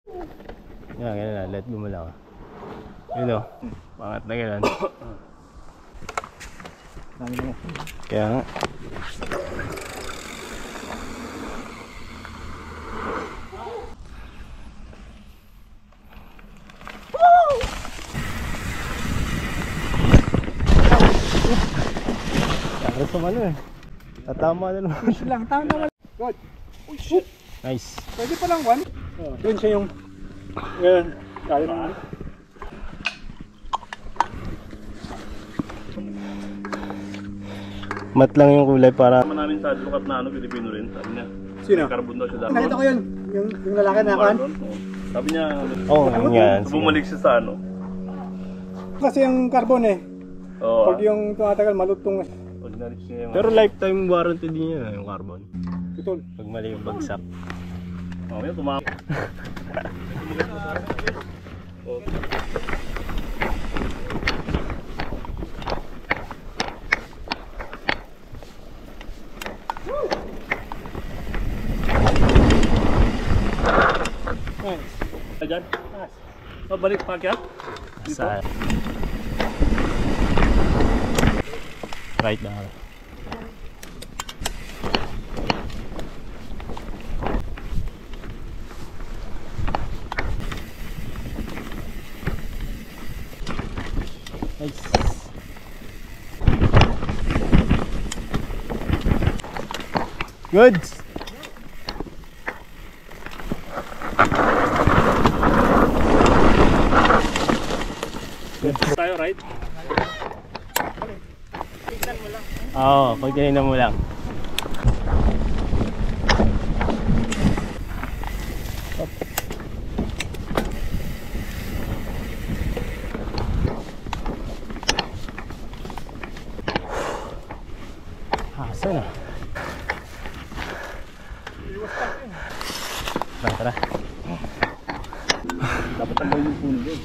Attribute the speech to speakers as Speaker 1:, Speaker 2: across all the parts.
Speaker 1: Yan, ganyan na. Let go mo lang. Yun o. Pangat na ganyan. Kaya nga. Kaya sa ano eh. Tatama na naman.
Speaker 2: Push lang, tama. God. Oh shit.
Speaker 1: Nice.
Speaker 2: Pwede pa lang one. Yun siya yung... Yan. Kaya naman.
Speaker 1: Mat lang yung kulay para...
Speaker 3: Namin sa lukat na ano, Pilipino rin. Sabi niya.
Speaker 2: Sino?
Speaker 3: Carbon daw siya dati.
Speaker 2: Nakita ko yun. Yung lalaki na kan.
Speaker 3: Sabi niya,
Speaker 1: Oo, yan.
Speaker 3: bumalik siya sa ano.
Speaker 2: Kasi yung carbon eh.
Speaker 3: Oo.
Speaker 2: Pag yung tumatagal, malutong.
Speaker 3: Pag na-reach niya yung...
Speaker 1: Pero lifetime warranty din yan yung carbon.
Speaker 2: Putol.
Speaker 1: Pag mali yung bagsak.
Speaker 3: Oh, yun, tumama. Ayan. Balik pakyat.
Speaker 1: Sa... Right na. Nice. Good.
Speaker 3: Tayo, right?
Speaker 1: Oo, pag tinignan mo lang. Asa na? Tara, tara.
Speaker 3: Dapat tambayin yung puno din.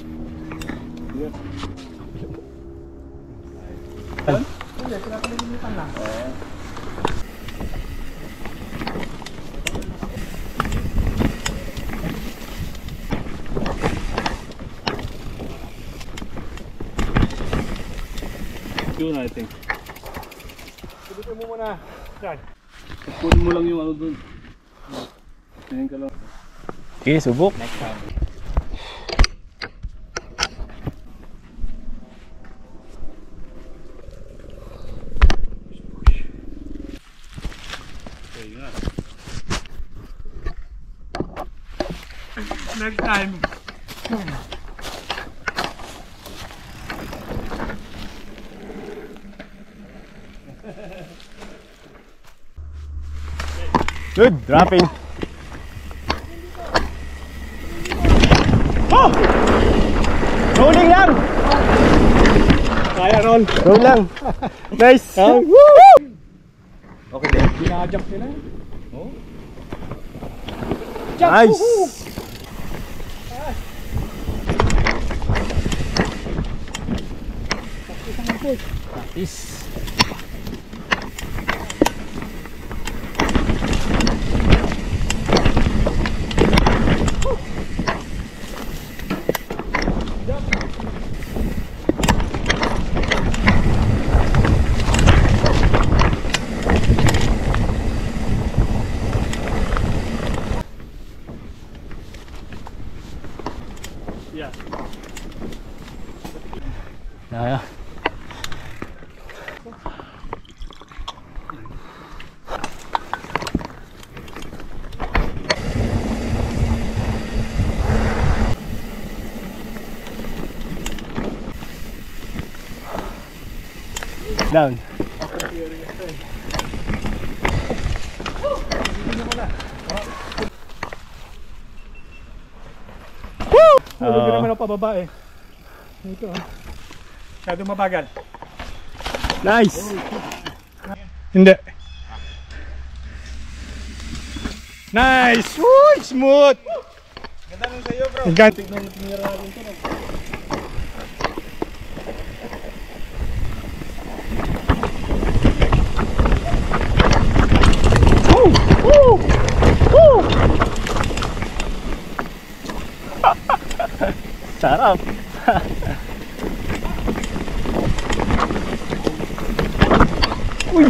Speaker 2: Hindi, pinapalilimutan lang.
Speaker 3: Yun, I think.
Speaker 2: Subukin mo muna. Yan.
Speaker 3: Punin mo lang yung ano dun. Tingin ka lang.
Speaker 1: Okay, subok.
Speaker 3: Next time.
Speaker 2: Next time.
Speaker 1: Good, dropping. Oh! Rolling lang.
Speaker 2: Kaya roll.
Speaker 1: Roll lang. Nice.
Speaker 2: Woo!
Speaker 3: Okay din.
Speaker 2: Binajump nila.
Speaker 3: Oh.
Speaker 2: Jump!
Speaker 1: Nice.
Speaker 2: Woohoo!
Speaker 1: Nice.
Speaker 3: Yeah.
Speaker 1: Kaya. Down.
Speaker 2: Hindi naman ako pababa eh. Ito ah. Masyado mabagal.
Speaker 1: Nice.
Speaker 2: Hindi. Nice! Woo! Smooth!
Speaker 3: Ganda nung sa'yo, bro.
Speaker 2: Ganda.
Speaker 3: Tignan mo tinira natin ito.
Speaker 2: Woo! Woo! Woo!
Speaker 1: Sarap. Uy!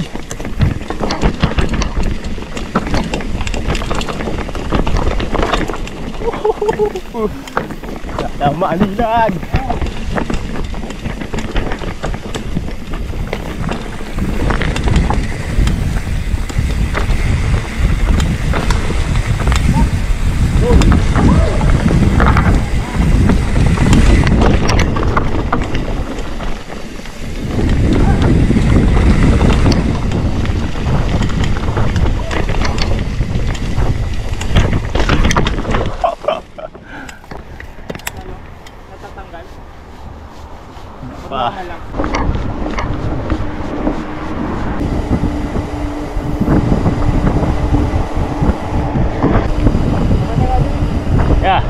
Speaker 1: Tama alilan.
Speaker 2: Natatanggal.
Speaker 1: Pa.
Speaker 2: Na lang.
Speaker 1: Yeah.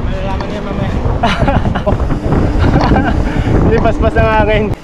Speaker 2: Malalaman niya mamaya.
Speaker 1: Hindi paspas ang akin.